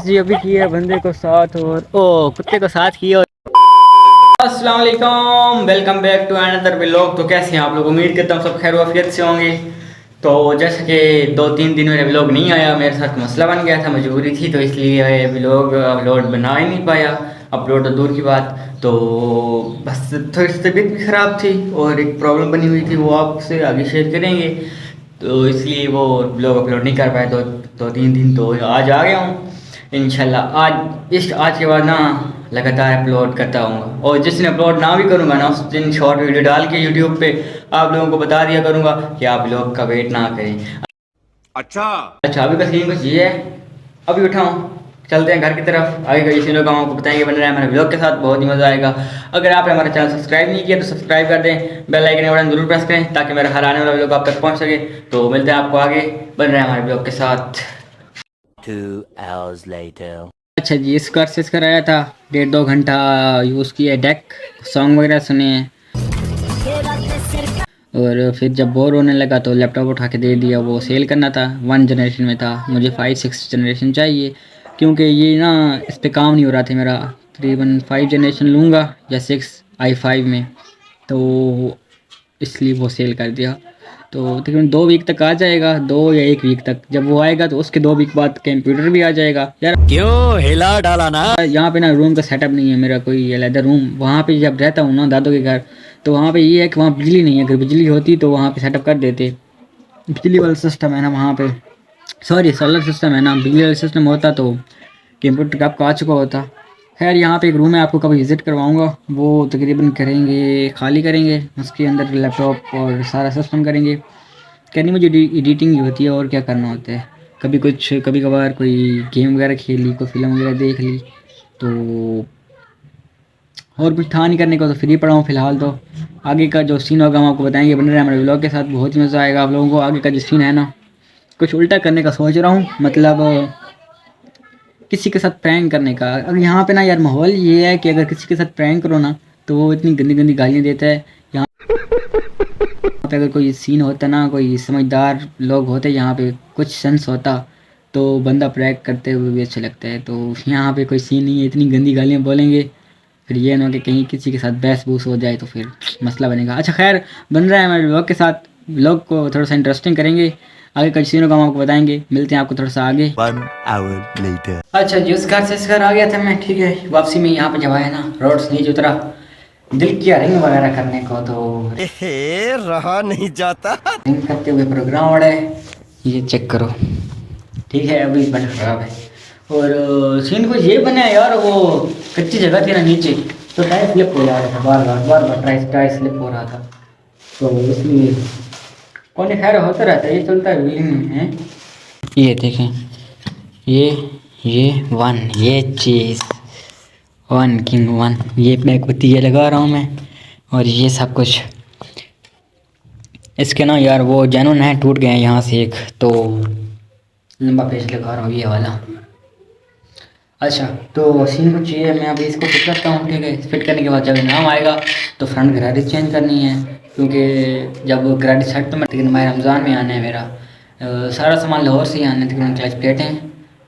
जी अभी किया बंदे को साथ और कुत्ते को साथ किया। अस्सलाम वालेकुम, welcome back to another vlog. तो कैसे हैं आप लोग? उम्मीद करता हूँ सब खैर वाफियत से होंगे। तो जैसे कि 2-3 दिन मेरा व्लॉग नहीं आया, मेरे साथ मसला बन गया था, मजबूरी थी, तो इसलिए व्लॉग अपलोड बना ही नहीं पाया। अपलोड तो दूर की बात, तो बस थोड़ी सी तबीयत भी ख़राब थी और एक प्रॉब्लम बनी हुई थी, वो आपसे आगे शेयर करेंगे, तो इसलिए वो ब्लॉग अपलोड नहीं कर पाए। तो 3 दिन तो आज आ गया हूँ इंशाल्लाह। आज के बाद ना लगातार अपलोड करता हूँ, और जिस दिन अपलोड ना भी करूँगा ना, उस दिन शॉर्ट वीडियो डाल के यूट्यूब पे आप लोगों को बता दिया करूँगा कि आप लोग का वेट ना करें। अच्छा, अभी का सीन कुछ ये है। अभी उठाऊँ, चलते हैं घर की तरफ। आगे का इसी लोग आपको बताएंगे, बन रहा है हमारे ब्लॉग के साथ, बहुत ही मज़ा आएगा। अगर आपने हमारा चैनल सब्सक्राइब नहीं किया तो सब्सक्राइब कर दें, बेल आइकन बटन जरूर प्रेस करें ताकि मेरा हर आने वाला व्लॉग आप तक पहुंच सके। तो मिलते हैं आपको आगे, बन रहे हैं हमारे ब्लॉग के साथ। 2 hours later. अच्छा जी, इस कार से कराया था, 1.5-2 घंटा यूज़ किया, डेक सॉन्ग वगैरह सुने हैं, और फिर जब बोर होने लगा तो लैपटॉप उठा के दे दिया। वो सेल करना था, 1 जनरेशन में था, मुझे 5-6 जनरेशन चाहिए, क्योंकि ये ना इस पर काम नहीं हो रहा था मेरा। तकरीबन 5 जनरेशन लूँगा या 6 i5 में, तो इसलिए वो सेल कर दिया। तो तकरीबन 2 वीक तक आ जाएगा, 2 या 1 वीक तक। जब वो आएगा तो उसके 2 वीक बाद कंप्यूटर भी आ जाएगा। यार क्यों हिला डाला ना? यहाँ पे ना रूम का सेटअप नहीं है मेरा, कोई अलग रूम। वहाँ पे जब रहता हूँ ना दादू के घर, तो वहाँ पे ये है कि वहाँ बिजली नहीं है। अगर बिजली होती तो वहाँ पे सेटअप कर देते, बिजली वाला सिस्टम है ना वहाँ पे, सॉरी सोलर सिस्टम है ना। बिजली वाला सिस्टम होता तो कंप्यूटर का आपको आ चुका होता। खैर यहाँ पे एक रूम है, आपको कभी विज़िट करवाऊँगा। वो तकरीबन करेंगे, खाली करेंगे, उसके अंदर लैपटॉप और सारा सिस्टम करेंगे। करनी मुझे एडिटिंग ही होती है, और क्या करना होता है। कभी कभार कोई गेम वगैरह खेल ली, कोई फिल्म वगैरह देख ली, तो और कुछ था नहीं करने को, तो फ्री पड़ा हूँ फ़िलहाल। तो आगे का जो सीन होगा हम आपको बताएंगे, बन रहे हैं हमारे व्लॉग के साथ, बहुत ही मज़ा आएगा आप लोगों को। आगे का जो सीन है ना, कुछ उल्टा करने का सोच रहा हूँ, मतलब किसी के साथ प्रैंक करने का। अब यहाँ पे ना यार माहौल ये है कि अगर किसी के साथ प्रैंक करो ना, तो वो इतनी गंदी गंदी गालियाँ देता है। यहाँ पे अगर कोई सीन होता ना, कोई समझदार लोग होते, यहाँ पे कुछ सेंस होता, तो बंदा प्रैंक करते हुए भी अच्छा लगता है। तो यहाँ पे कोई सीन नहीं है, इतनी गंदी गालियाँ बोलेंगे, फिर ये ना कि कहीं किसी के साथ बहस बूस हो जाए तो फिर मसला बनेगा। अच्छा खैर, बन रहा है हमारे व्लॉग के साथ, व्लॉग को थोड़ा सा इंटरेस्टिंग करेंगे। आगे का सीनों का हम आपको बताएंगे, मिलते हैं आपको थोड़ा सा आगे। 1 hour later. अच्छा जी, उस घर से इस घर आ गया था मैं, ठीक है। वापसी में यहाँ पे जब आया ना, रोड से नीचे उतरा, दिल किया रिंग वगैरह करने को, तो रहा नहीं जाता। रिंग करते हुए प्रोग्राम उड़ा है, ये चेक करो, ठीक है। अभी बंद खराब है, और सीन कुछ ये बना है यार, वो कच्ची जगह थी ना नीचे, तो टायर स्लिप हो जा रहा था, बार बार टायर स्लिप हो रहा था, तो इसलिए कौन खैर होता रहता है, ये चलता है व्हीलिंग में। ये देखें, ये 1, ये चीज़ 1 किंग 1, ये बैक बत्ती ये लगा रहा हूँ मैं, और ये सब कुछ इसके ना यार वो जैनून है, टूट गए हैं यहाँ से एक, तो लंबा पेच लगा रहा हूँ ये वाला। अच्छा, तो सीन कुछ ये है, मैं अभी इसको फिट करता हूँ, ठीक है। फिट करने के बाद जब नाम आएगा तो फ्रंट ग्राडिस चेंज करनी है, क्योंकि जब ग्राडिस हट तो मैं तकरीबन माह रमज़ान में आना है मेरा। सारा सामान लाहौर से ही आना है, तकरीबन क्लच प्लेटें,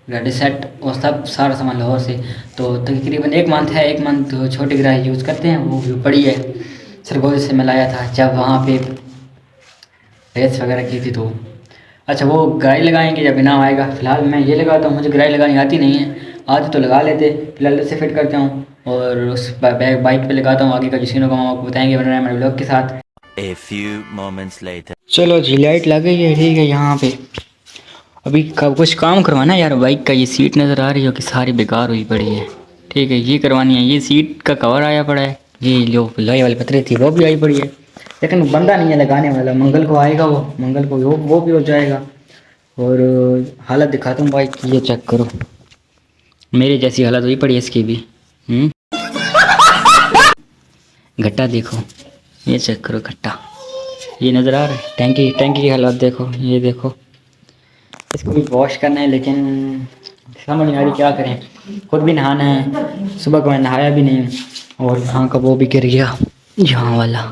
ग्राडिस सेट और सब सारा सामान लाहौर से। तो तकरीबन 1 मंथ है, 1 मंथ छोटी ग्राही यूज़ करते हैं, वो भी पड़ी है, सरगोज से मैं लाया था जब वहाँ पे रेस वगैरह की थी। तो अच्छा, वो ग्राई लगाएंगे जब इनाम आएगा। फ़िलहाल मैं ये लगाता हूँ, मुझे ग्राई लगानी आती नहीं है, आती तो लगा लेते। फिलहाल इससे फिट करता हूँ और उस बाइक पे लगाता हूँ। आगे का जो सीनों का हम आपको बताएंगे, बन रहा है हमारे ब्लॉग के साथ। A few moments later. चलो जी, लाइट लग गई है, ठीक है। यहाँ पे अभी कुछ काम करवाना है यार, बाइक का ये सीट नज़र आ रही है कि सारी बेकार हुई पड़ी है, ठीक है, ये करवानी है। ये सीट का कवर आया पड़ा है, ये जो लोहे वाली पतरी थी वो भी आई पड़ी है, लेकिन बंदा नहीं है लगाने वाला। मंगल को आएगा वो, मंगल को वो भी हो जाएगा। और हालत दिखाता हूँ बाइक की, ये चेक करो, मेरी जैसी हालत हुई पड़ी है इसकी भी। गट्टा देखो, ये चेक करो गट्टा, ये नज़र आ रहा है। टैंकी की हालत देखो, ये देखो। इसको भी वॉश करना है, लेकिन समझ नहीं आ रही क्या करें। खुद भी नहाना है, सुबह को मैं नहाया भी नहीं, और यहाँ का वो भी गिर गया, यहाँ वाला।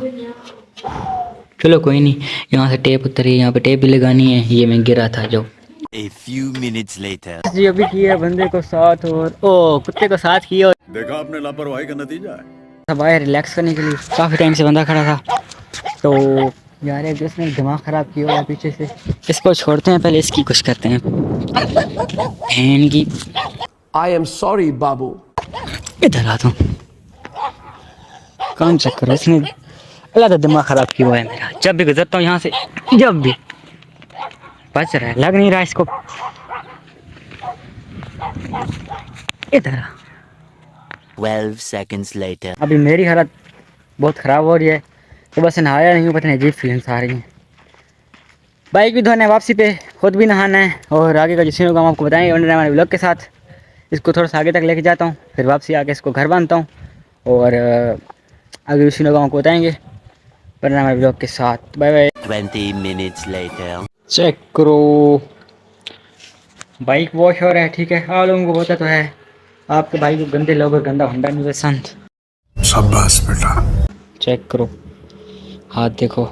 चलो कोई नहीं, यहाँ से टेप उतरी, यहाँ पे टेप भी लगानी है, ये मैं गिरा था जो। A few minutes later. जी अभी किया बंदे को साथ और ओ कुत्ते को साथ किया और देखा आपने लापरवाही का नतीजा है। सब आए रिलैक्स करने के लिए। काफ़ी टाइम से बंदा खड़ा था तो यार एक जिसने दिमाग ख़राब किया हुआ है पीछे से। इसको छोड़ते हैं, पहले इसकी कुछ करते हैं। बहन की I am sorry, Babu. इधर आ तुम, काम चेक करो। इसने अल्लाह का दिमाग ख़राब किया हुआ है मेरा। जब भी गुजरता हूँ यहाँ से, जब भी बच रहा है, लग नहीं रहा इसको। इधर आ। 12 seconds later. अभी मेरी हालत बहुत ख़राब हो रही है, तो बस नहाया नहीं हूँ, पता नहीं अजीब फीलिंग्स आ रही हैं। बाइक भी धोना है वापसी पे, खुद भी नहाना है और आगे का जिसने काम आपको बताएंगे हमारे ब्लॉग के साथ। इसको थोड़ा सा आगे तक लेके जाता हूँ, फिर वापसी आके इसको घर बांधता हूँ और आगे जिसने काम आपको बताएंगे वरना हमारे ब्लॉग के साथ। Bye bye. 20 minutes later. Check करो, बाइक वॉश हो रहा है। ठीक है, आप लोगों को पता तो है, आपके भाई को गंदे लोग गंदा होंडा नहीं पसंद। शाबाश बेटा। चेक करो, हाथ देखो,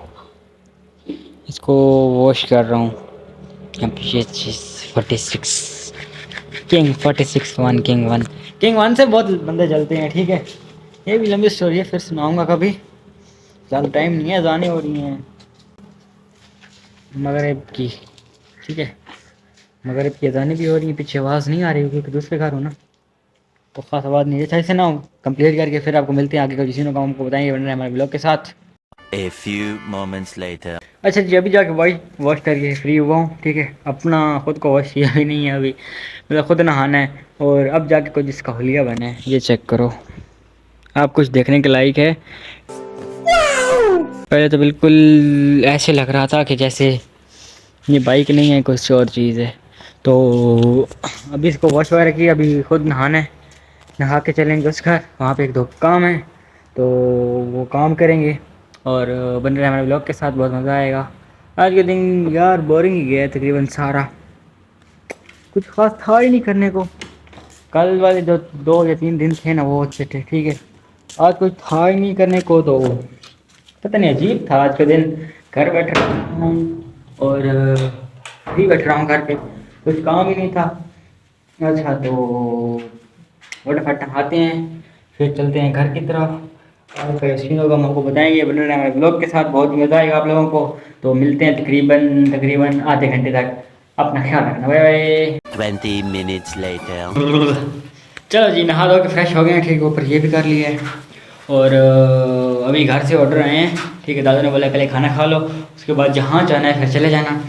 इसको वॉश कर रहा हूँ। अब ये चीज़ 46 किंग 46 किंग वन से बहुत बंदे चलते हैं। ठीक है, ये भी लंबी स्टोरी है, फिर सुनाऊंगा कभी, ज़्यादा टाइम नहीं है, जाने हो रही हैं मगरिब की। ठीक है, मगरिब की अजानें भी हो रही हैं, पीछे आवाज़ नहीं आ रही क्योंकि दूसरे घर हो ना, तो ख़ास आवाज़ नहीं है। अच्छा इसे ना कंप्लीट करके फिर आपको मिलते हैं आगे का जिसने काम आपको बताएंगे बन रहे हमारे ब्लॉग के साथ। A few moments later. अच्छा जी, अभी जाके वॉश करके फ्री हुआ हूँ। ठीक है, अपना ख़ुद को वॉश किया भी नहीं है अभी, मतलब ख़ुद नहाना है और अब जाके कुछ जिसका हुलिया बना है। ये चेक करो, आप कुछ देखने के लायक है। पहले तो बिल्कुल ऐसे लग रहा था कि जैसे ये बाइक नहीं है, कुछ और चीज़ है। तो अभी इसको वॉश वगैरह की, अभी खुद नहाना है, नहा के चलेंगे उस घर। वहाँ पे एक दो काम है तो वो काम करेंगे और बन रहे हमारे ब्लॉग के साथ, बहुत मज़ा आएगा। आज के दिन यार बोरिंग ही गया तकरीबन सारा, कुछ ख़ास था ही नहीं करने को। कल वाले जो 2 या 3 दिन थे ना वो अच्छे थे। ठीक है, आज कुछ था ही नहीं करने को, तो पता नहीं अजीब था आज का दिन। घर बैठ रहा हूँ और फ्री बैठ रहा हूँ घर पे, कुछ काम ही नहीं था। अच्छा तो फटाफट नहाते हैं, फिर चलते हैं घर की तरफ और फिर सीनों का हम आपको बताएंगे बन रहे हमारे ब्लॉग के साथ। बहुत मज़ा आएगा आप लोगों को, तो मिलते हैं तकरीबन आधे घंटे तक। अपना ख्याल रखना, बाय बाय। 20 minutes later. चलो जी, नहा धो के फ्रेश हो गए हैं। ठीक है, ऊपर ये भी कर लिया है और अभी घर से ऑर्डर आए हैं। ठीक है, दादू ने बोला पहले खाना खा लो, उसके बाद जहाँ जाना है फिर चले जाना।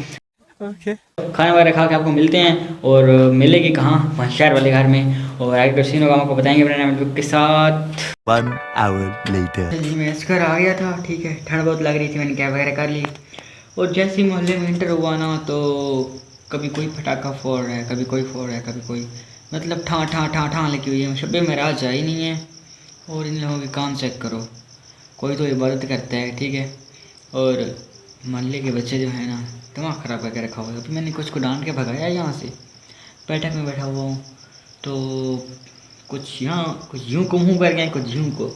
खाना वगैरह खा के आपको मिलते हैं और मिलेगी कहाँ, वहाँ शहर वाले घर में, और आगे का सीन होगा आपको बताएंगे अपने नाम के साथ। 1 hour later. जी मैं इस घर आ गया था। ठीक है, ठंड बहुत लग रही थी, मैंने कैब वगैरह कर ली और जैसे ही मोहल्ले में इंटर हुआ ना, तो कभी कोई पटाखा फोड़ रहा है, कभी कोई फोड़ रहा है, कभी कोई, मतलब ठा ठा ठा ठा लगी हुई है। शब में रात जा ही नहीं है और इन लोगों के काम चेक करो, कोई तो इबादत करता है। ठीक है, और मोहल्ले के बच्चे जो है ना दिमाग ख़राब करके रखा हुआ है। अभी मैंने कुछ को डांट के भगाया यहाँ से, बैठक में बैठा हुआ हूँ तो कुछ यहाँ कुछ यूँ को मुँह कर गए, कुछ यूँ को,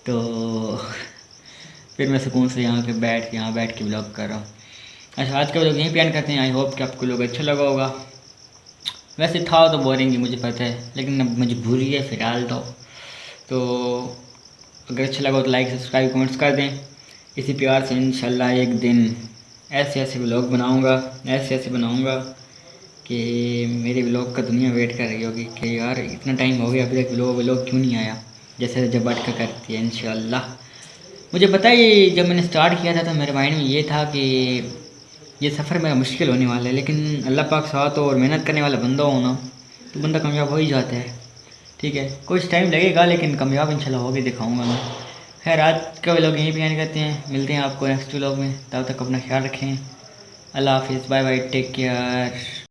तो फिर मैं सुकून से यहाँ पे बैठ के ब्लॉग कर रहा हूँ। अच्छा, आज का ब्लॉग यहीं पे एंड करते हैं। आई होप कि आपको लोग अच्छा लगा होगा। वैसे था तो बोरिंग ही, मुझे पता है, लेकिन अब मजबूरी है फ़िलहाल तो अगर अच्छा लगा तो लाइक सब्सक्राइब कमेंट्स कर दें। इसी प्यार से इंशाल्लाह एक दिन ऐसे ब्लॉग बनाऊँगा, ऐसे बनाऊँगा कि मेरे ब्लॉग का दुनिया वेट कर रही होगी कि यार इतना टाइम हो गया अभी तक ब्लॉग क्यों नहीं आया, जैसे जब अटका करती है। इंशाल्लाह मुझे पता है, जब मैंने स्टार्ट किया था तो मेरे माइंड में ये था कि ये सफ़र मेरा मुश्किल होने वाला है, लेकिन अल्लाह पाक साथ हो और मेहनत करने वाला बंदा हो ना, तो बंदा कामयाब हो ही जाता है। ठीक है, कुछ टाइम लगेगा लेकिन कामयाब इंशाल्लाह होके दिखाऊंगा मैं। खैर, आज का व्लॉग यहीं पे एंड करते हैं, मिलते हैं आपको नेक्स्ट व्लॉग में। तब तक अपना ख्याल रखें, अल्लाह हाफिज़, बाय बाय, टेक केयर।